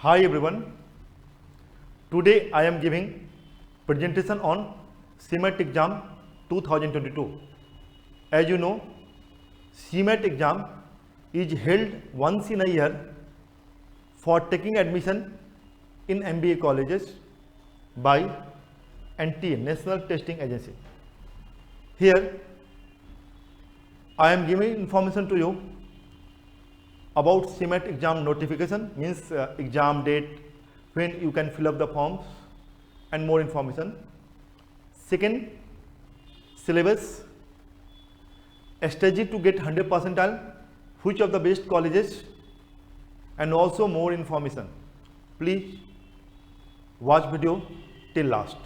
Hi everyone. Today I am giving presentation on CMAT exam 2022. As you know, CMAT exam is held once in a year for taking admission in MBA colleges by NTA, National Testing Agency. Here I am giving information to you about CMAT exam notification, means exam date, when you can fill up the forms and more information. Second, syllabus, strategy to get 100 percentile, which of the best colleges, and also more information. Please watch video till last.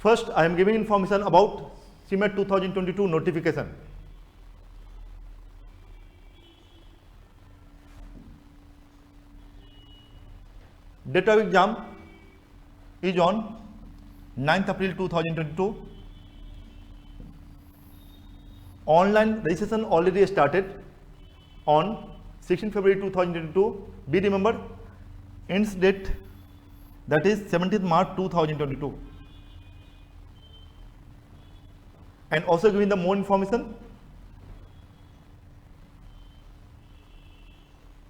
First, I am giving information about CMAT 2022 notification. Date of exam is on 9th April 2022. Online registration already started on 16th February 2022. Be remember, ends date that is 17th March 2022. And also giving the more information,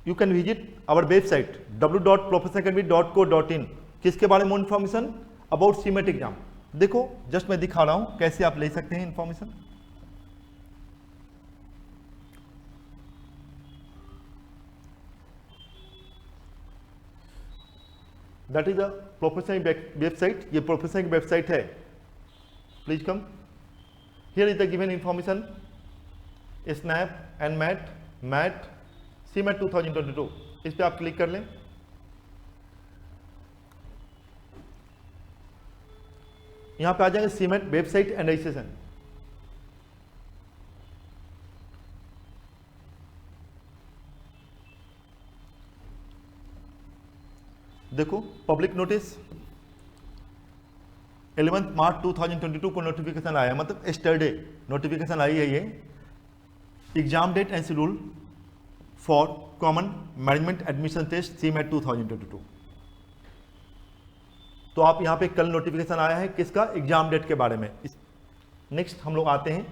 you can visit our website www.professoracademy.co.in. किसके बारे में more information about CMAT exam. देखो just मैं दिखा रहा हूं कैसे आप ले सकते हैं information. That is the professor website. ये professor की website है. Please come. Here is the given information, SNAP and MAT, CMAT 2022. इस पे आप क्लिक कर लें. यहाँ पे आ जाएंगे CMAT वेबसाइट एंड रजिस्ट्रेशन. देखो पब्लिक नोटिस 11 मार्च 2022 को नोटिफिकेशन आया, मतलब एस्टरडे नोटिफिकेशन आई है. ये exam date and schedule for common management admission test CMAT 2022. तो आप यहाँ पे कल नोटिफिकेशन आया है किसका, एग्जाम डेट के बारे में. नेक्स्ट हम लोग आते हैं,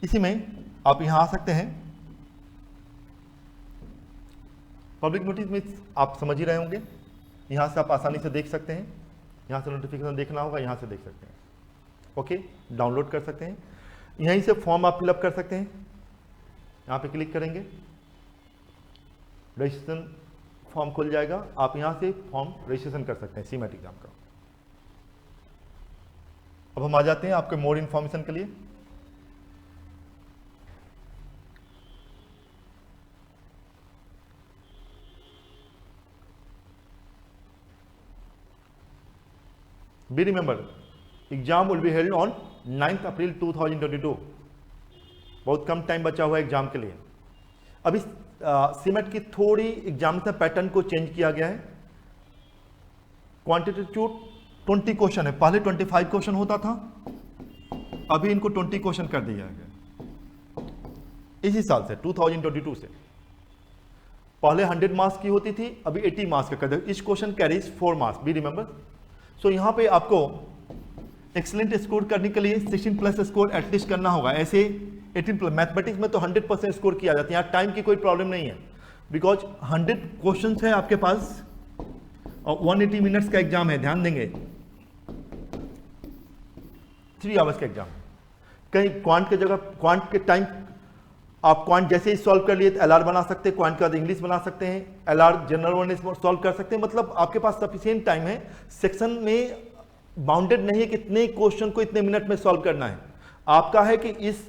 इसी में आप यहाँ आ सकते हैं. पब्लिक नोटिस में आप समझ ही रहे होंगे, यहाँ से आप आसानी से देख सकते हैं. यहाँ से नोटिफिकेशन देखना होगा, यहाँ से देख सकते हैं. ओके, डाउनलोड कर सकते हैं. यहीं से फॉर्म आप फिलअप कर सकते हैं. यहाँ पे क्लिक करेंगे, रजिस्ट्रेशन फॉर्म खुल जाएगा. आप यहाँ से फॉर्म रजिस्ट्रेशन कर सकते हैं CMAT एग्जाम का. अब हम आ जाते हैं आपके मोर इन्फॉर्मेशन के लिए. Be remember, exam will be held on 9th April 2022. बहुत कम टाइम बचा हुआ है एग्जाम के लिए. अभी CMAT की थोड़ी एग्जामिनेशन पैटर्न को चेंज किया गया है. क्वांटिटेटिव 20 क्वेश्चन है, पहले 25 क्वेश्चन होता था, अभी इनको 20 क्वेश्चन कर दिया गया. इसी साल से 2022 से पहले 100 मार्क्स की होती थी, अभी 80 मार्क्स का कर दिया. Each question carries 4 marks. Be remember. So यहाँ पे आपको एक्सीलेंट स्कोर करने के लिए 16 प्लस स्कोर एटलीस्ट करना होगा. ऐसे 18 प्लस, मैथमेटिक्स में तो 100% स्कोर किया जाता है. यहाँ टाइम की कोई प्रॉब्लम नहीं है, बिकॉज 100 क्वेश्चन है आपके पास और 180 मिनट्स का एग्जाम है. ध्यान देंगे, 3 आवर्स का एग्जाम. कहीं क्वांट की जगह क्वांट के टाइम आप क्वांट जैसे ही सॉल्व कर लिए तो LR बना सकते हैं, क्वांट के बाद इंग्लिश बना सकते हैं, LR जनरल अवेयरनेस सॉल्व कर सकते हैं. मतलब आपके पास सफिशिएंट टाइम है. सेक्शन में बाउंडेड नहीं है कितने क्वेश्चन को इतने मिनट में सॉल्व करना है. आपका है कि इस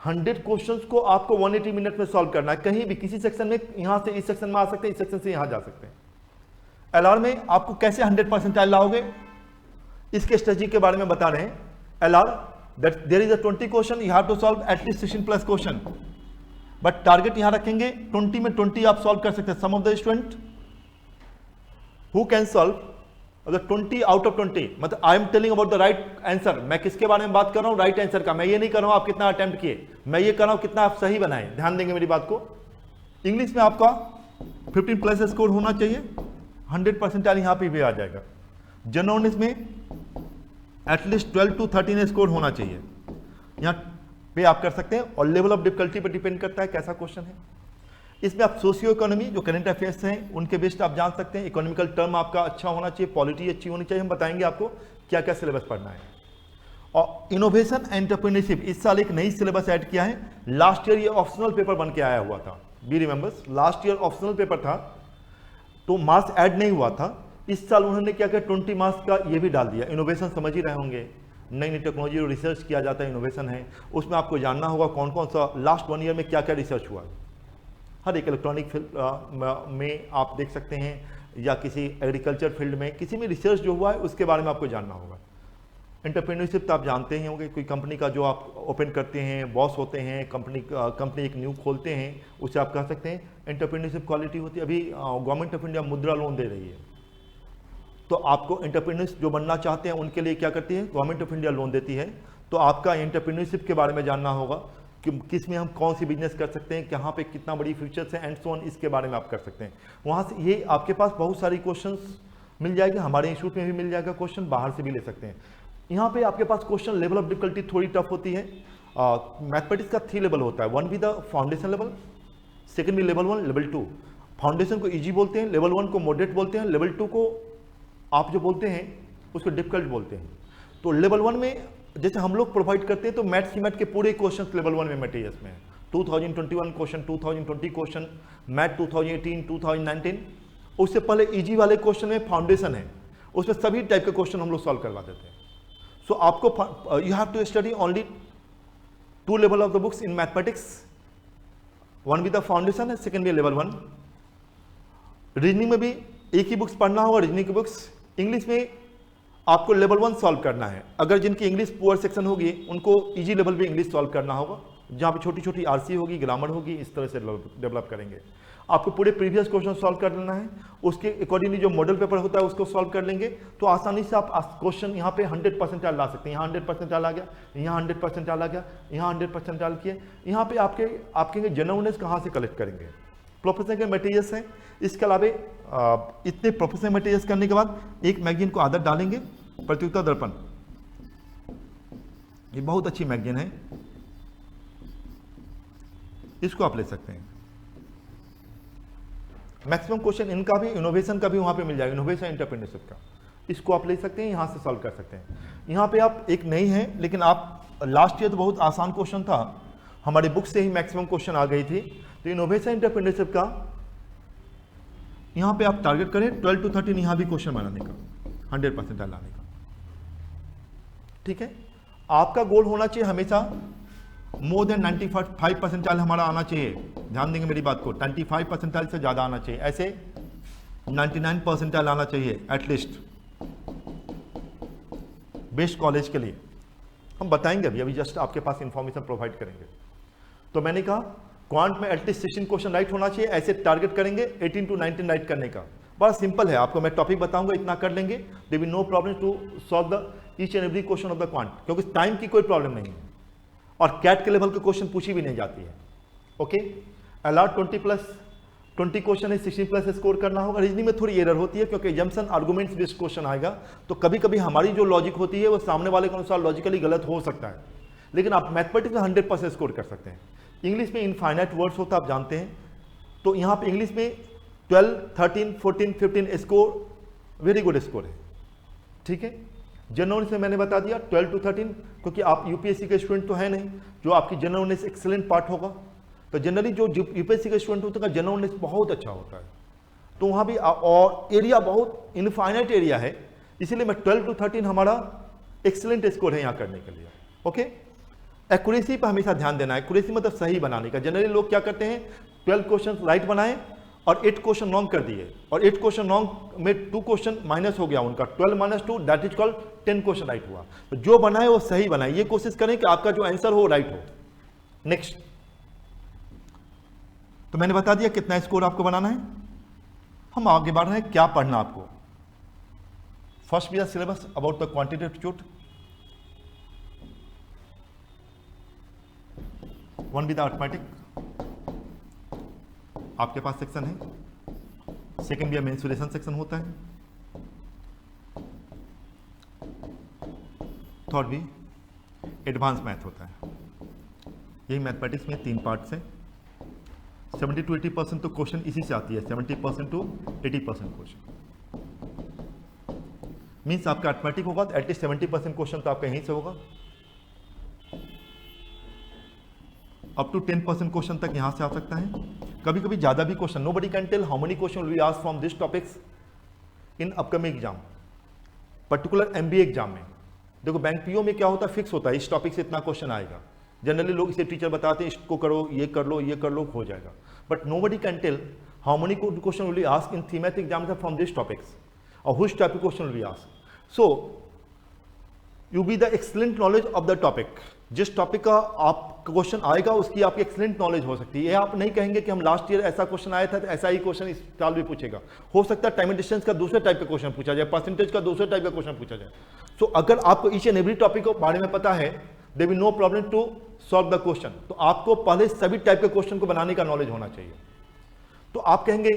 100 क्वेश्चंस को आपको 180 मिनट में सॉल्व करना है. कहीं भी किसी सेक्शन में यहां से इस सेक्शन में आ सकते हैं, इस सेक्शन से यहां जा सकते हैं. LR में आपको कैसे 100 परसेंटाइल लाओगे, इसके स्ट्रेटजी के बारे में बता रहे हैं. LR that there is a 20 question, you have to solve at least 16 plus question, but target यहां रखेंगे 20 में 20 आप सॉल्व कर सकते हैं. Some of the student who can solve अगर 20 आउट ऑफ 20, मतलब I am telling about the right answer, मैं किसके बारे में बात कर रहा हूं, राइट आंसर का। मैं ये नहीं कर रहा हूं आप कितना अटेम्प्ट किए, मैं ये कर रहा हूं कितना आप सही बनाए। ध्यान देंगे मेरी बात को। इंग्लिश में आपका 15 प्लस स्कोर होना चाहिए, 100% यहां पे भी आ जाएगा। जनरल नॉलेज में एटलीस्ट 12 to 13 स्कोर होना चाहिए, यहां पे आप कर सकते हैं। और लेवल ऑफ डिफिकल्टी पर डिपेंड करता है कैसा क्वेश्चन है। इसमें आप सोशियो इकोनॉमी जो करंट अफेयर्स हैं उनके बेस्ड आप जान सकते हैं। इकोनॉमिकल टर्म आपका अच्छा होना चाहिए, पॉलिटी अच्छी होनी चाहिए। हम बताएंगे आपको क्या क्या सिलेबस पढ़ना है। और इनोवेशन एंटरप्रेन्योरशिप इस साल एक नई सिलेबस ऐड किया है। लास्ट ईयर ये ऑप्शनल पेपर बन के आया हुआ था, be remembers, last year optional paper था तो मार्क्स ऐड नहीं हुआ था। इस साल उन्होंने क्या किया, 20 मार्क्स का ये भी डाल दिया। इनोवेशन समझ ही रहे होंगे, नई नई टेक्नोलॉजी और रिसर्च किया जाता है, इनोवेशन है। उसमें आपको जानना होगा कौन कौन सा लास्ट 1 ईयर में क्या क्या रिसर्च हुआ। हर एक इलेक्ट्रॉनिक फील्ड में आप देख सकते हैं, या किसी एग्रीकल्चर फील्ड में किसी में रिसर्च जो हुआ है उसके बारे में आपको जानना होगा। एंटरप्रेन्योरशिप तो आप जानते ही होंगे, कोई कंपनी का जो आप ओपन करते हैं, बॉस होते हैं, कंपनी एक न्यू खोलते हैं, उसे आप कह सकते हैं एंटरप्रेन्योरशिप क्वालिटी होती है। अभी गवर्नमेंट ऑफ इंडिया मुद्रा लोन दे रही है, तो आपको एंटरप्रेन्योर्स जो बनना चाहते हैं उनके लिए क्या करती है, गवर्नमेंट ऑफ इंडिया लोन देती है। तो आपका एंटरप्रेन्योरशिप के बारे में जानना होगा कि किस में हम कौन सी बिजनेस कर सकते हैं, कहाँ पे कितना बड़ी फ्यूचर्स है एंड सो ऑन, इसके बारे में आप कर सकते हैं। वहाँ से ये आपके पास बहुत सारी क्वेश्चंस मिल जाएगी, हमारे इंस्टीट्यूट में भी मिल जाएगा क्वेश्चन, बाहर से भी ले सकते हैं। यहाँ पे आपके पास क्वेश्चन लेवल ऑफ डिफिकल्टी थोड़ी टफ होती है। मैथमेटिक्स का 3 लेवल होता है, 1 भी द फाउंडेशन लेवल, सेकेंड भी लेवल 1, लेवल 2। फाउंडेशन को ईजी बोलते हैं, लेवल 1 को मॉडरेट बोलते हैं, लेवल 2 को आप जो बोलते हैं उसको डिफिकल्ट बोलते हैं। तो लेवल 1 में जैसे हम लोग प्रोवाइड करते हैं तो मैथ सीमैट के पूरे क्वेश्चन लेवल 1 में मटेरियल्स में है। 2021 क्वेश्चन, 2020 क्वेश्चन, मैथ 2018, 2019। उससे पहले इजी वाले क्वेश्चन में फाउंडेशन है, उसमें सभी टाइप के क्वेश्चन हम लोग सॉल्व करवा देते हैं। सो आपको you have to study only 2 level of the books in mathematics, 1 with the foundation है, सेकेंड भी लेवल 1। रीजनिंग में भी एक ही बुक्स पढ़ना होगा, रीजनिंग की बुक्स। इंग्लिश में आपको लेवल 1 सॉल्व करना है। अगर जिनकी इंग्लिश पुअर सेक्शन होगी उनको इजी लेवल पे इंग्लिश सॉल्व करना होगा, जहाँ पे छोटी छोटी आरसी होगी, ग्रामर होगी, इस तरह से डेवलप करेंगे। आपको पूरे प्रीवियस क्वेश्चन सॉल्व कर लेना है, उसके अकॉर्डिंगली जो मॉडल पेपर होता है उसको सॉल्व कर लेंगे तो आसानी से आप क्वेश्चन यहाँ पे 100% ला सकते हैं। यहाँ 100% आ गया, यहाँ 100% आ गया, यहाँ 100% किए। यहाँ पे आपके जनरल नॉलेज कहाँ से कलेक्ट करेंगे, प्रोफेशनल के मटेरियल्स हैं। इसके अलावा इतने प्रोफेशनल मटेरियल्स करने के बाद एक मैगजीन को आदत डालेंगे, प्रतियोगिता दर्पण। ये बहुत अच्छी मैगजीन है, इसको आप ले सकते हैं। मैक्सिमम क्वेश्चन इनका भी, इनोवेशन का भी वहां पे मिल जाएगा, इनोवेशन एंटरप्रेन्योरशिप का, इसको आप ले सकते हैं, यहां से सॉल्व कर सकते हैं। यहां पे आप एक नहीं है, लेकिन आप लास्ट ईयर तो बहुत आसान क्वेश्चन था, हमारी बुक से ही मैक्सिमम क्वेश्चन आ गई थी। तो इनोवेशन एंटरप्रेन्योरशिप का यहां पे आप टारगेट करें 12 to 13 यहां भी क्वेश्चन बनाने का, 100% लाने का। ठीक है, आपका गोल होना चाहिए हमेशा मोर देन 95% हमारा आना चाहिए। ध्यान देंगे मेरी बात को, 95% से ज्यादा आना चाहिए, ऐसे 99% आना चाहिए एटलीस्ट बेस्ट कॉलेज के लिए। हम बताएंगे अभी जस्ट आपके पास इंफॉर्मेशन प्रोवाइड करेंगे। तो मैंने कहा क्वांट में एटलीस्ट 16 क्वेश्चन राइट होना चाहिए, ऐसे टारगेट करेंगे 18 to 19 राइट करने का। बड़ा सिंपल है, आपको मैं टॉपिक बताऊंगा, इतना कर लेंगे, there will no problem to solve the each and every question of the quant, क्योंकि टाइम की कोई प्रॉब्लम नहीं है और कैट के लेवल के क्वेश्चन पूछी भी नहीं जाती है। ओके, LR 20 क्वेश्चन है, 60+ स्कोर करना होगा। रीजनिंग में थोड़ी एरर होती है क्योंकि एजम्पशन आर्गुमेंट्स बेस्ड क्वेश्चन आएगा, तो कभी कभी हमारी जो लॉजिक होती है वो सामने वाले के अनुसार लॉजिकली गलत हो सकता है, लेकिन आप मैथमेटिक्स में 100% स्कोर कर सकते हैं। इंग्लिश में इनफाइनाइट वर्ड्स होता आप जानते हैं, तो यहाँ पे इंग्लिश में 12, 13, 14, 15 स्कोर वेरी गुड स्कोर है। ठीक है, जनरल नॉलेज में मैंने बता दिया 12 to 13, क्योंकि आप यूपीएससी के स्टूडेंट तो है नहीं, जो आपकी जनरल नॉलेज एक्सेलेंट पार्ट होगा। तो जनरली जो यूपीएससी के स्टूडेंट होते हैं जनरल नॉलेज बहुत अच्छा होता है, तो वहाँ भी और एरिया बहुत इनफाइनाइट एरिया है, इसीलिए मैं 12 to 13 हमारा एक्सेलेंट स्कोर है यहाँ करने के लिए। ओके, एक्यूरेसी पर हमेशा ध्यान देना है। एक्यूरेसी मतलब सही बनाने का। जनरली लोग क्या करते हैं, 12 क्वेश्चन राइट बनाए और 8 क्वेश्चन रॉन्ग कर दिए, और 8 क्वेश्चन रॉन्ग में 2 क्वेश्चन माइनस हो गया उनका, 12 - 2 that is called 10 question right हुआ। तो जो बनाए वो सही बनाए, ये कोशिश करें कि आपका जो आंसर हो राइट हो। नेक्स्ट, तो मैंने बता दिया कितना स्कोर आपको बनाना है। हम आगे बढ़ रहे हैं, क्या पढ़ना आपको। First we have syllabus about the quantitative aptitude. One with the arithmetic, आपके पास सेक्शन है. सेकेंड भी मेंसुरेशन सेक्शन होता है. थर्ड भी एडवांस मैथ होता है. यही मैथमेटिक्स में 3 पार्ट्स हैं. 70 to 80% तो क्वेश्चन इसी से आती है. 70% to 80% क्वेश्चन मीन्स आपका अर्थमेटिक होगा तो एटलीस्ट 70% क्वेश्चन तो आपका यहीं से होगा. अप टू 10% क्वेश्चन तक यहां से आ सकता है. कभी कभी ज्यादा भी question. Nobody can tell how many question will be asked from this topics in upcoming exam, particular MBA exam में. देखो बैंक पीओ में क्या होता है, फिक्स होता है इस टॉपिक से इतना क्वेश्चन आएगा. जनरली लोग इसे टीचर बताते हैं इसको करो, ये कर लो, ये कर लो, हो जाएगा. But nobody can tell how many question will be asked in thematic exam from this topics और which type of question will be asked. So you be the excellent knowledge of the topic. जिस topic का आप question आएगा उसकी आपकी excellent knowledge हो सकती है. ये आप नहीं कहेंगे कि हम लास्ट ईयर ऐसा क्वेश्चन आया था तो ऐसा ही क्वेश्चन इस साल भी पूछेगा. हो सकता है टाइम एंड डिस्टेंस का दूसरे टाइप का क्वेश्चन पूछा जाए, परसेंटेज का दूसरे टाइप का क्वेश्चन पूछा जाए. सो अगर आपको ईच एंड एवरी टॉपिक के बारे में पता है, there will no problem to solve the question. तो आपको पहले सभी टाइप के क्वेश्चन को बनाने का नॉलेज होना चाहिए. तो आप कहेंगे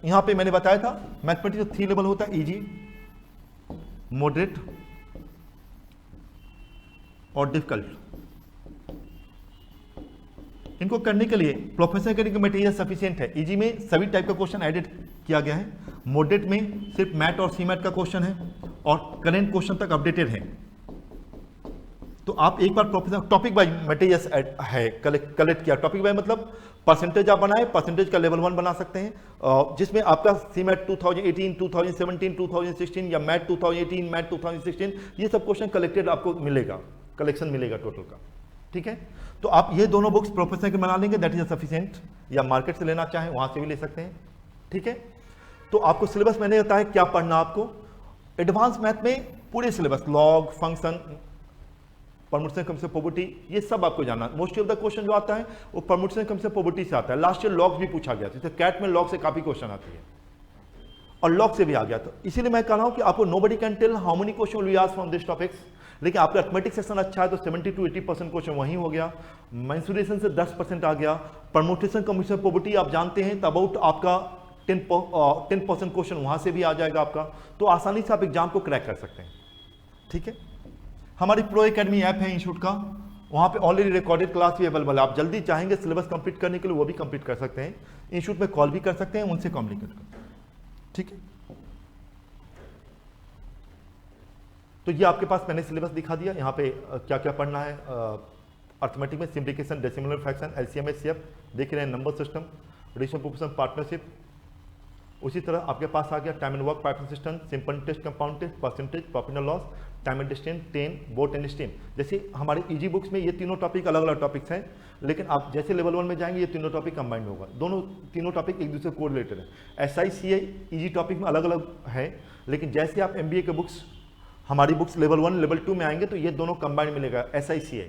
यहां पे मैंने बताया था मैथमेटिक्स 3 लेवल होता है, इजी, मॉडरेट और डिफिकल्ट. इनको करने के लिए प्रोफेसर करने का मटेरियल सफिशिएंट है. इजी में सभी टाइप का क्वेश्चन एडिट किया गया है. मॉडरेट में सिर्फ मैथ और सी मैथ का क्वेश्चन है और करेंट क्वेश्चन तक अपडेटेड है. तो आप एक बार प्रोफेसर टॉपिक वाइज मटेरियल्स है कलेक्ट किया. टॉपिक वाइज मतलब परसेंटेज आप बनाए, परसेंटेज का लेवल 1 बना सकते हैं जिसमें आपका सी मैथ 2018, 2017, 2016 या मैथ 2018, मैथ 2016 ये सब क्वेश्चन कलेक्टेड आपको मिलेगा, कलेक्शन मिलेगा टोटल का. ठीक है. तो आप ये दोनों बुक्स प्रोफेसर के बना लेंगे, दैट इज सफिशिएंट. या मार्केट से लेना चाहें वहां से भी ले सकते हैं. ठीक है. तो आपको सिलेबस मैंने बताया है क्या पढ़ना आपको. एडवांस मैथ में पूरे सिलेबस, लॉग, फंक्शन, परमुटेशन, कम से प्रोबेबिलिटी, ये सब आपको जानना. मोस्टली ऑफ द क्वेश्चन जो आता है वो परमुटेशन, कम से प्रोबेबिलिटी से आता है. लास्ट ईयर लॉग भी पूछा गया था, कैट में लॉग से काफी क्वेश्चन आती है और लॉग से भी आ गया. तो इसीलिए मैं कह रहा हूं कि आपको nobody can tell how many question will be asked from this topics. लेकिन आपका अर्थमेटिक सेक्शन अच्छा है तो 70 to 80% क्वेश्चन वहीं हो गया. मेंसुरेशन से 10% आ गया. परमुटेशन, कमीशन, प्रोबेबिलिटी आप जानते हैं तो अबाउट आपका 10% क्वेश्चन वहां से भी आ जाएगा आपका. तो आसानी से आप एग्जाम को क्रैक कर सकते हैं. ठीक है. हमारी प्रो एकेडमी ऐप है इंस्टीट्यूट का, वहां पे ऑलरेडी रिकॉर्डेड क्लास भी अवेलेबल है. आप जल्दी चाहेंगे सिलेबस कंप्लीट करने के लिए वो भी कंप्लीट कर सकते हैं. इंस्टीट्यूट में कॉल भी कर सकते हैं, उनसे कम्युनिकेट कर सकते हैं. ठीक है. तो ये आपके पास मैंने सिलेबस दिखा दिया. यहाँ पे क्या क्या पढ़ना है. अर्थमेटिक में simplification, decimal fraction, LCM, HCF देख रहे हैं, number system, ratio proportion, partnership. उसी तरह आपके पास आ गया time and work pattern system, simple test, compound test, percentage, profit and loss, time and distance, 10, boat and steam. जैसे हमारे इजी बुक्स में ये तीनों टॉपिक अलग अलग टॉपिक्स हैं, लेकिन आप जैसे लेवल 1 में जाएंगे ये तीनों टॉपिक कंबाइंड होगा. तीनों टॉपिक एक दूसरे को रिलेटेड है. SICI इजी टॉपिक में अलग अलग है, लेकिन जैसे आप MBA के बुक्स, हमारी बुक्स लेवल 1, लेवल 2 में आएंगे तो ये दोनों कंबाइंड मिलेगा. SICI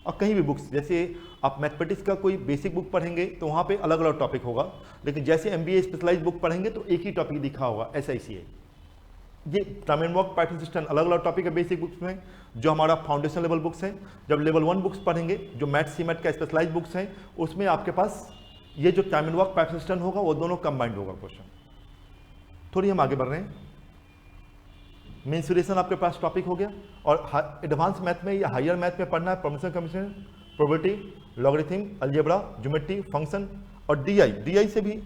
और कहीं भी बुक्स, जैसे आप मैथमेटिक्स का कोई बेसिक बुक पढ़ेंगे तो वहाँ पे अलग अलग टॉपिक होगा, लेकिन जैसे MBA स्पेशलाइज बुक पढ़ेंगे तो एक ही टॉपिक दिखा होगा, SICI. ये time and work pattern system अलग अलग टॉपिक है बेसिक बुक्स में, जो हमारा फाउंडेशन लेवल बुक्स है. जब लेवल 1 बुक्स पढ़ेंगे, जो मैथ सी मैथ का स्पेशलाइज बुक्स हैं, उसमें आपके पास ये जो time and work pattern system होगा वो दोनों कंबाइंड होगा क्वेश्चन. थोड़ी हम आगे बढ़ रहे हैं. मेंसुरेशन आपके पास टॉपिक हो गया. और एडवांस मैथ में या हायर मैथ में पढ़ना है permutation, commission, probability, logarithm, algebra, geometry, function और DI से भी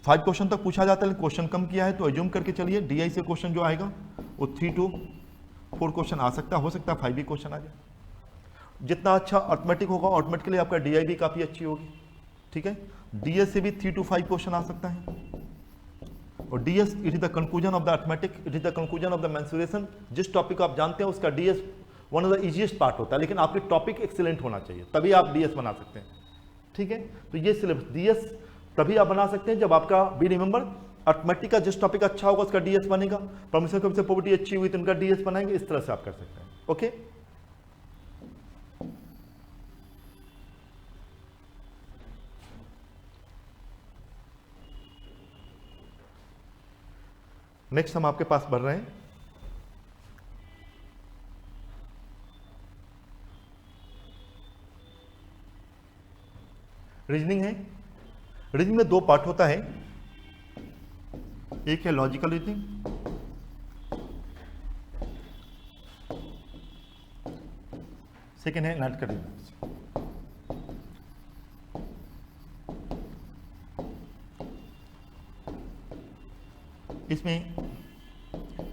5 क्वेश्चन तक पूछा जाता है. क्वेश्चन कम किया है तो एज्यूम करके चलिए DI से क्वेश्चन जो आएगा वो 3 to 4 क्वेश्चन आ सकता है, हो सकता है 5 भी क्वेश्चन आ जाए. जितना अच्छा अर्थमेटिक होगा ऑटोमेटिकली आपका DI भी काफ़ी अच्छी होगी. ठीक है. DS से भी 3 to 5 क्वेश्चन आ सकता है. और DS it is the conclusion of the arithmetic, it is the conclusion of the mensuration. जिस टॉपिक आप जानते हैं उसका DS one of the easiest part होता है, लेकिन आपकी टॉपिक एक्सीलेंट होना चाहिए तभी आप DS बना सकते हैं. ठीक है. तो ये सिलेबस DS तभी आप बना सकते हैं जब आपका बी रिमेंबर अर्थमेटिक का जिस टॉपिक अच्छा होगा उसका DS बनेगा. परमिशन कम से प्रोबेबिलिटी अच्छी हुई तो उनका DS बनाएंगे. इस तरह से आप कर सकते हैं. ओके. नेक्स्ट हम आपके पास बढ़ रहे हैं। रीजनिंग है। रीजनिंग में दो पार्ट होता है, एक है लॉजिकल रीजनिंग, सेकेंड है एनालिटिकल रीजनिंग। इसमें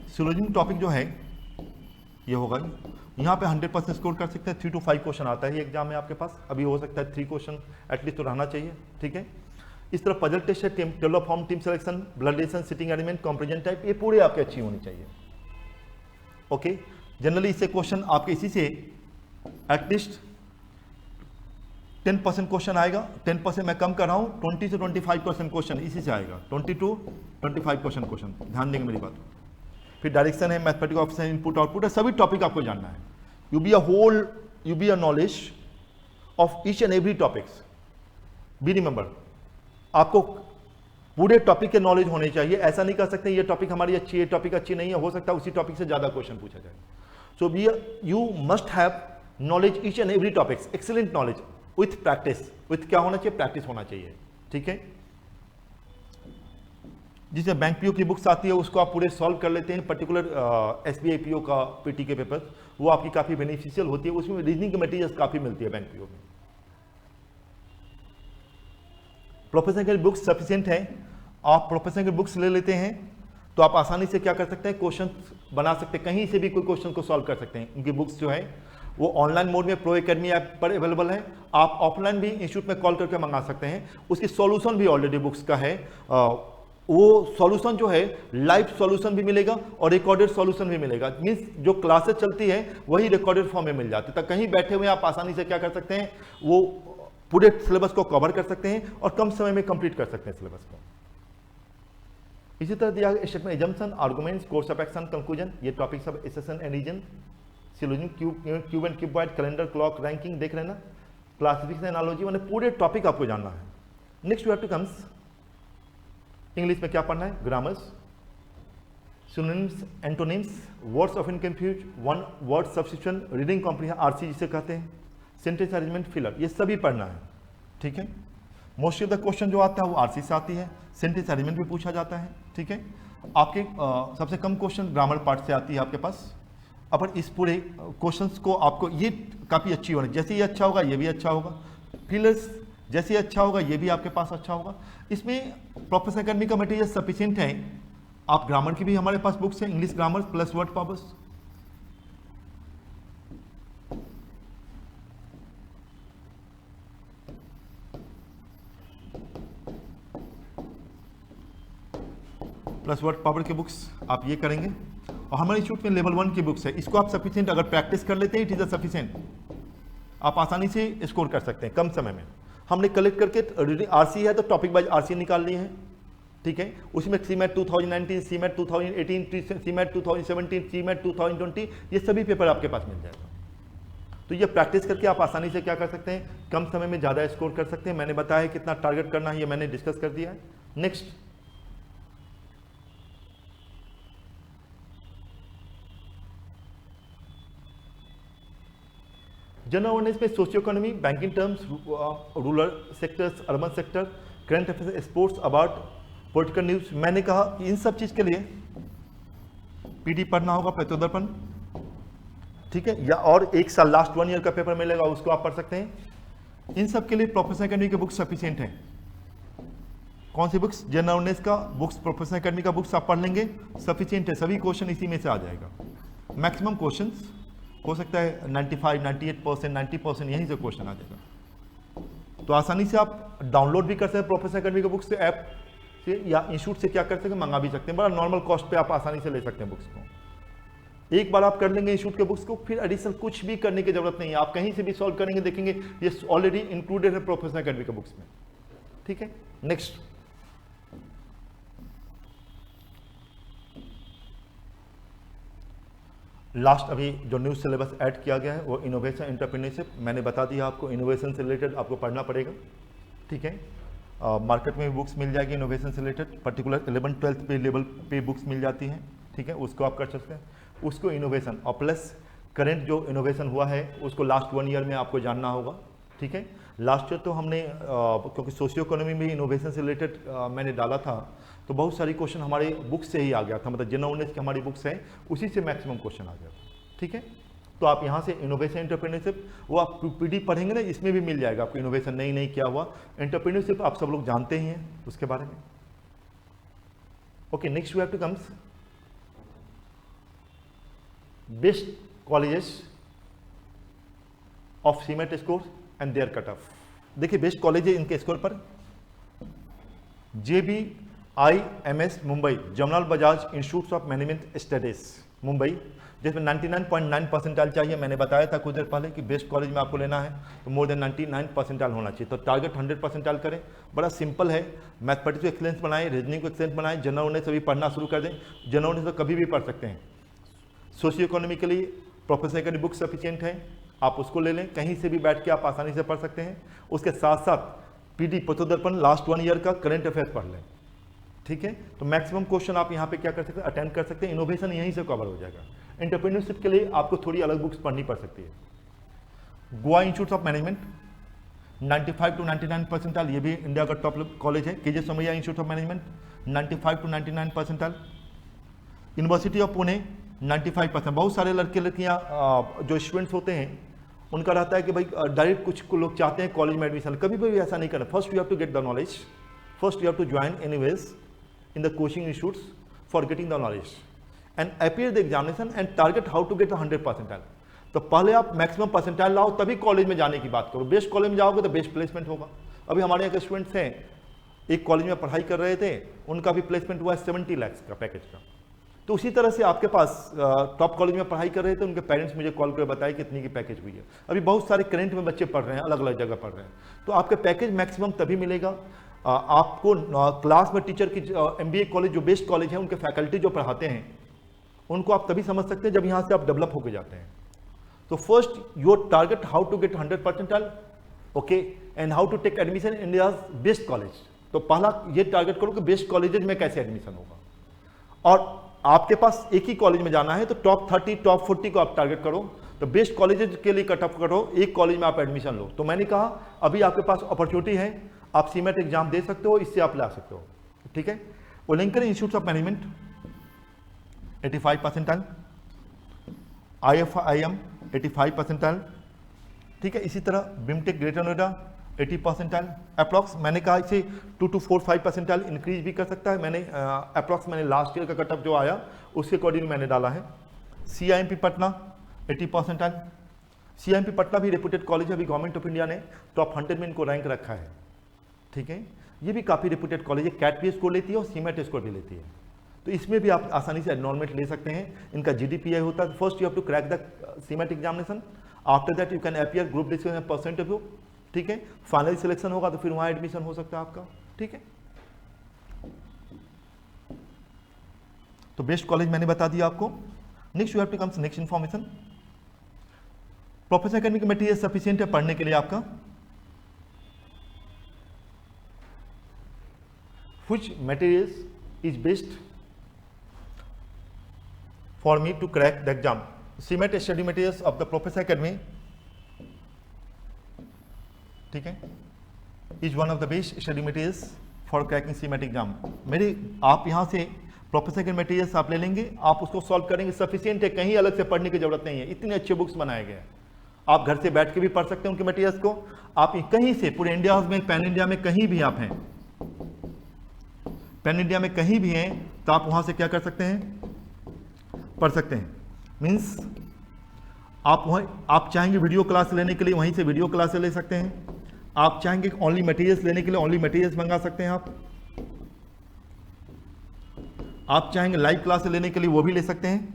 सिलोजिज्म टॉपिक जो है ये होगा, यहाँ पे 100% स्कोर कर सकते हैं। 3 to 5 क्वेश्चन आता है एग्जाम में आपके पास, अभी हो सकता है 3 क्वेश्चन एटलीस्ट तो रहना चाहिए, ठीक है। इस तरह पजल टेस्ट है, table of form, team selection, blood relation, sitting arrangement, comparison type, ये पूरे आपके अच्छी होनी चाहिए। ओके, जनरली इससे क्वेश्चन आपके इसी से एटलीस्ट 10% क्वेश्चन आएगा। 10% मैं कम कर रहा हूँ, 20 से 25% क्वेश्चन इसी से आएगा। 20 to 25 क्वेश्चन, ध्यान देंगे मेरी बात। फिर डायरेक्शन है, मैथमेटिक्स ऑप्शन, इनपुट आउटपुट है, सभी टॉपिक आपको जानना है। You be a knowledge of each and every topics. Be remember, आपको पूरे टॉपिक के नॉलेज होने चाहिए। ऐसा नहीं कर सकते ये टॉपिक हमारी अच्छी है, टॉपिक अच्छी नहीं है, हो सकता है उसी टॉपिक से ज्यादा क्वेश्चन पूछा जाए। So you must have knowledge each and every topics, excellent knowledge with practice. With क्या होना चाहिए? प्रैक्टिस होना चाहिए, ठीक है। जिससे बैंक पीओ की बुक्स आती है उसको आप पूरे सॉल्व कर लेते हैं। पर्टिकुलर एसबीआई पीओ का पीटी के पेपर, वो आपकी काफी बेनिफिशियल होती है, उसमें रीजनिंग की मटेरियल्स काफी मिलती है बैंक पीओ में। प्रोफेसर की बुक्स सफिशिएंट है, आप प्रोफेसर की बुक्स ले लेते हैं तो आप आसानी से क्या कर सकते हैं, क्वेश्चन बना सकते हैं, कहीं से भी कोई क्वेश्चन को सॉल्व कर सकते हैं। उनकी बुक्स जो है वो ऑनलाइन मोड में प्रो एकेडमी ऐप पर अवेलेबल है, आप ऑफलाइन भी इंस्टीट्यूट में कॉल करके मंगा सकते हैं। उसकी सॉल्यूशन भी ऑलरेडी बुक्स का है, वो सॉल्यूशन जो है लाइव सॉल्यूशन भी मिलेगा और रिकॉर्डेड सॉल्यूशन भी मिलेगा। मींस जो क्लासेस चलती है वही रिकॉर्डेड फॉर्म में मिल जाती है, तो कहीं बैठे हुए आप आसानी से क्या कर सकते हैं, वो पूरे सिलेबस को कवर कर सकते हैं और कम समय में कंप्लीट कर सकते हैं सिलेबस को। इसी तरह दिया गया statement, assumption, arguments, course of action, conclusion, ये टॉपिक सब assertion and reason, syllogism, cube and cuboid, calendar, clock, ranking, देख रहे हैं ना, क्लासिफिकेशन, एनालॉजी, मैंने पूरे टॉपिक आपको जानना है। Next we have to comes English में क्या पढ़ना है, grammars, synonyms, antonyms, words of in confuse, one word substitution, reading comprehension, RC जिसे कहते हैं, सेंटेंस अरेंजमेंट, फिलर, ये सभी पढ़ना है, ठीक है। मोस्ट ऑफ द क्वेश्चन जो आता है वो आरसी से आती है, सेंटेंस अरेंजमेंट भी पूछा जाता है, ठीक है। आपके सबसे कम क्वेश्चन ग्रामर पार्ट से आती है आपके पास। अपन इस पूरे क्वेश्चंस को आपको ये काफ़ी अच्छी होनी, जैसे ये अच्छा होगा ये भी अच्छा होगा, फिलर्स जैसे ये अच्छा होगा ये भी आपके पास अच्छा होगा। इसमें प्रोफेसर अकेडमी का मटेरियल सफिशिएंट है। आप ग्रामर की भी हमारे पास बुक्स हैं, English grammar plus word powers, plus word power के बुक्स आप ये करेंगे। और हमारे इंस्टीट्यूट में लेवल 1 की बुक्स है, इसको आप सफिशिएंट अगर प्रैक्टिस कर लेते हैं, इट इज अ सफिशिएंट, आप आसानी से स्कोर कर सकते हैं कम समय में। हमने कलेक्ट करके आरसी है तो टॉपिक वाइज आरसी निकाल लिए हैं, ठीक है। उसमें सीमेट 2019, सीमेट 2018, सीमेट 2017, सीमेट 2020, ये सभी पेपर आपके पास मिल जाएगा। तो ये प्रैक्टिस करके आप आसानी से क्या कर सकते हैं, कम समय में ज़्यादा स्कोर कर सकते हैं। मैंने बताया है कितना टारगेट करना है, ये मैंने डिस्कस कर दिया है। नेक्स्ट, जनरल अवेयरनेस में socio economy, banking terms, rural sectors, urban sector, current affairs, sports, about political news. मैंने कहा इन सब चीज के लिए पीडी पढ़ना होगा, प्रत्योदर्पण, ठीक है, या और एक साल लास्ट 1 ईयर का पेपर मिलेगा उसको आप पढ़ सकते हैं। इन सब के लिए प्रोफेसर अकेडमी की बुक्स सफिशिएंट है। कौन सी बुक्स? जनरल अवेयरनेस का बुक्स, प्रोफेसर अकेडमी का बुक्स आप पढ़ लेंगे, सफिशिएंट है, सभी क्वेश्चन इसी में से आ जाएगा। मैक्सिमम क्वेश्चंस हो सकता है 95, 98%, 90% यहीं से क्वेश्चन आ जाएगा। तो आसानी से आप डाउनलोड भी कर सकते हैं प्रोफेसर अकेडमी के बुक्स से, ऐप से, या इंस्टीट्यूट से क्या कर सकते हैं, मंगा भी सकते हैं। बड़ा नॉर्मल कॉस्ट पे आप आसानी से ले सकते हैं बुक्स को। एक बार आप कर लेंगे इंस्टीट्यूट के बुक्स को, फिर एडिशनल कुछ भी करने की जरूरत नहीं है, आप कहीं से भी सॉल्व करेंगे, देखेंगे ये ऑलरेडी इंक्लूडेड है प्रोफेसर अकेडमी के बुक्स में, ठीक है। नेक्स्ट, लास्ट अभी जो न्यू सिलेबस ऐड किया गया है वो इनोवेशन एंटरप्रेन्योरशिप, मैंने बता दिया आपको, इनोवेशन से रिलेटेड आपको पढ़ना पड़ेगा, ठीक है। मार्केट में भी बुक्स मिल जाएगी इनोवेशन से रिलेटेड, पर्टिकुलर 11th-12th पे लेवल पे बुक्स मिल जाती हैं, ठीक है, उसको आप कर सकते हैं। उसको इनोवेशन और प्लस करंट जो इनोवेशन हुआ है उसको लास्ट 1 ईयर में आपको जानना होगा, ठीक है। लास्ट ईयर तो हमने क्योंकि सोशियो इकोनॉमी में इनोवेशन से रिलेटेड मैंने डाला था, तो बहुत सारी क्वेश्चन हमारे बुक्स से ही आ गया था, मतलब जनरल नॉलेज की हमारी बुक्स है उसी से मैक्सिमम क्वेश्चन आ गया था, ठीक है। तो आप यहाँ से इनोवेशन एंटरप्रेन्योरशिप वो आप पीडी पढ़ेंगे ना, इसमें भी मिल जाएगा आपको इनोवेशन नई नई क्या हुआ। एंटरप्रेन्योरशिप आप सब लोग जानते ही हैं उसके बारे में। Okay, next we have to comes best colleges of CMAT score and their cut off. देखिए बेस्ट कॉलेज है इनके स्कोर पर JBIMS Mumbai, Jamnalal Bajaj institute of management studies Mumbai, जिसमें 99.9 परसेंटाइल चाहिए। मैंने बताया था कुछ देर पहले कि बेस्ट कॉलेज में आपको लेना है तो मोर देन 99 परसेंटाइल होना चाहिए। तो टारगेट 100 परसेंटाइल करें, बड़ा सिंपल है। मैथमेटिक्स को एक्सेलेंस बनाएं, रीजनिंग को एक्सेलेंस बनाएं, जनरल नॉलेज से भी पढ़ना शुरू कर दें। जनरल नॉलेज तो कभी भी पढ़ सकते हैं। सोशियो इकोनॉमी के लिए प्रोफेसर की बुक सफिशिएंट है, आप उसको ले लें, कहीं से भी बैठ के आप आसानी से पढ़ सकते हैं। उसके साथ साथ PD पथोदर्पण लास्ट 1 ईयर का करंट अफेयर्स पढ़ लें, ठीक है। तो मैक्सिमम क्वेश्चन आप यहाँ पे क्या कर सकते हैं, अटेंड कर सकते हैं। इनोवेशन यहीं से कवर हो जाएगा। एंटरप्रेन्योरशिप के लिए आपको थोड़ी अलग बुक्स पढ़नी पड़ सकती है। Goa institute of management 95 to 99 percentile, ये भी इंडिया का टॉप कॉलेज है। KJ Somaiya institute of management 95 to 99 percentile. University of Pune 95%। बहुत सारे लड़के लड़कियाँ जो स्टूडेंट्स होते हैं उनका रहता है कि भाई डायरेक्ट कुछ लोग चाहते हैं कॉलेज में एडमिशन, कभी भी ऐसा नहीं करना। First you have to get the knowledge, first you have to join anyways in the coaching institutes for getting the knowledge and appear the examination and target how to get the 100 percentile। तो पहले आप maximum percentile लाओ तभी college में जाने की बात करो। बेस्ट कॉलेज में जाओगे तो बेस्ट प्लेसमेंट होगा। अभी हमारे यहाँ के स्टूडेंट्स हैं, एक कॉलेज में पढ़ाई कर रहे थे, उनका भी प्लेसमेंट हुआ 70 लाख का पैकेज का। तो उसी तरह से आपके पास टॉप कॉलेज में पढ़ाई कर रहे थे, उनके पेरेंट्स मुझे कॉल कर बताए कितनी की पैकेज हुई है। अभी बहुत सारे करंट में बच्चे पढ़ रहे हैं, अलग अलग जगह पढ़ रहे हैं, तो आपके पैकेज मैक्सिमम तभी मिलेगा। आपको क्लास में टीचर की MBA कॉलेज जो बेस्ट कॉलेज है उनके फैकल्टी जो पढ़ाते हैं उनको आप तभी समझ सकते हैं जब यहाँ से आप डेवलप होकर जाते हैं। तो first your target how to get 100 percentile, okay, and how to take admission in India's best college. तो पहला ये टारगेट करो कि बेस्ट कॉलेजेज में कैसे एडमिशन होगा। और आपके पास एक ही कॉलेज में जाना है तो टॉप 30 टॉप 40 को आप टारगेट करो। तो बेस्ट कॉलेजेज के लिए कट ऑफ करो, एक कॉलेज में आप एडमिशन लो। तो मैंने कहा अभी आपके पास अपॉर्चुनिटी है, आप सीमेट एग्जाम दे सकते हो, इससे आप ला सकते हो, ठीक है। Welingkar institute of management 85 percentile, IFIM 85 percentile, ठीक है। इसी तरह BIMTECH greater Noida 80 percentile approx. मैंने कहा इसे 2 to 4 5 परसेंटाइल इंक्रीज भी कर सकता है। मैंने अप्रॉक्स मैंने लास्ट ईयर का कट ऑफ जो आया उसके अकॉर्डिंग मैंने डाला है। CIMP Patna 80 percentile. CIMP Patna भी रेपुटेड कॉलेज है, अभी गवर्नमेंट ऑफ इंडिया ने टॉप 100 में इनको रैंक रखा है, ठीक है। ये भी काफ़ी रेपुटेड कॉलेज है, कैट भी स्कोर लेती है और सीमेट स्कोर भी लेती है। तो इसमें भी आप आसानी से एनरोलमेंट ले सकते हैं। इनका GDPI होता है। First you have to crack the CMAT examination, after that you can appear group discussion percent of you, ठीक है। फाइनल सिलेक्शन होगा तो फिर वहाँ एडमिशन हो सकता है आपका, ठीक है। तो बेस्ट कॉलेज मैंने बता दिया आपको। Next you have to comes next information. Professional academic material sufficient है पढ़ने के लिए आपका। Which materials is best for me to crack the exam? CMAT study materials of the Professor Academy, ठीक है, is one of the best study materials for cracking CMAT exam। मेरे आप यहाँ से प्रोफेसर के मटेरियल्स आप ले लेंगे, आप उसको सॉल्व करेंगे, सफिशिएंट है, कहीं अलग से पढ़ने की जरूरत नहीं है। इतने अच्छे बुक्स बनाए गए हैं, आप घर से बैठ के भी पढ़ सकते हैं उनके मटेरियल्स को। आप कहीं से पूरे इंडिया में, पैन इंडिया में कहीं भी आप हैं, पैन इंडिया में कहीं भी हैं, तो आप वहाँ से क्या कर सकते हैं, पढ़ सकते हैं। मीन्स आप वहाँ, आप चाहेंगे वीडियो क्लास लेने के लिए वहीं से वीडियो क्लास ले सकते हैं। आप चाहेंगे ओनली मटेरियल्स लेने के लिए ओनली मटेरियल्स मंगा सकते हैं आप चाहेंगे लाइव क्लास लेने के लिए वो भी ले सकते हैं।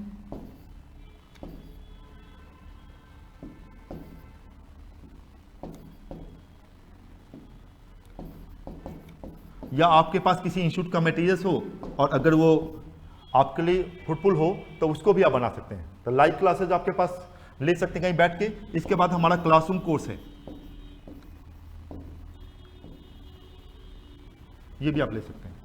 या आपके पास किसी इंस्टीट्यूट का मटेरियल्स हो और अगर वो आपके लिए फ्रूटफुल हो तो उसको भी आप बना सकते हैं। तो लाइव क्लासेस आपके पास ले सकते हैं कहीं बैठ के। इसके बाद हमारा क्लासरूम कोर्स है, ये भी आप ले सकते हैं।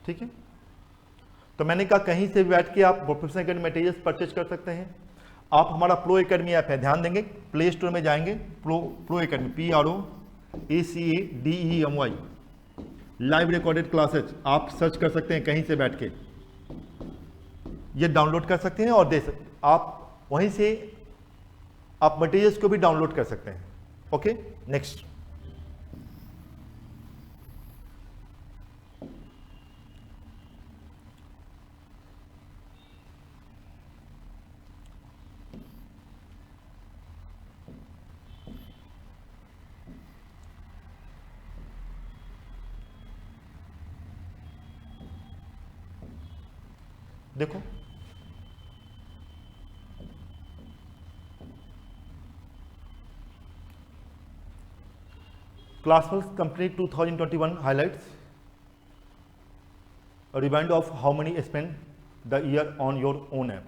ठीक है, तो मैंने कहा कहीं से भी बैठ के आप प्रोफेशनल एकेडमी मटेरियल्स परचेज कर सकते हैं। आप हमारा प्रो एकेडमी ऐप है, ध्यान देंगे, प्ले स्टोर में जाएंगे, pro academy PROACADEMY, live recorded classes आप सर्च कर सकते हैं, कहीं से बैठ के ये डाउनलोड कर सकते हैं और दे सकते, आप वहीं से आप मटेरियल्स को भी डाउनलोड कर सकते हैं। Okay, next. देखो Classplus complete 2021 highlights, remind of how money spend the year on your own app.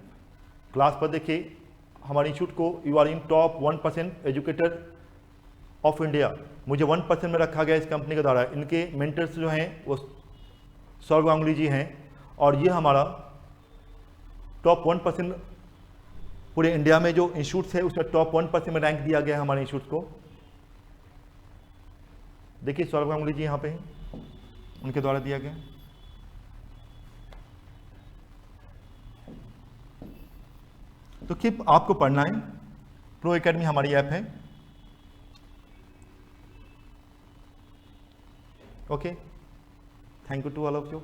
Class पर देखिए हमारे इंस्टीट्यूट को you are in top 1% educator of India, मुझे 1% में रखा गया इस कंपनी के द्वारा। इनके मेंटर्स जो हैं वो सौरभ गांगुली जी हैं, और ये हमारा टॉप 1% पूरे इंडिया में जो इंस्टीट्यूट्स है उसमें टॉप 1% में रैंक दिया गया है हमारे इंस्टीट्यूट को। देखिए सौरभ गांगुली जी यहाँ पे हैं, उनके द्वारा दिया गया। तो कीप आपको पढ़ना है, प्रो एकेडमी हमारी ऐप है। Okay, thank you to all of you.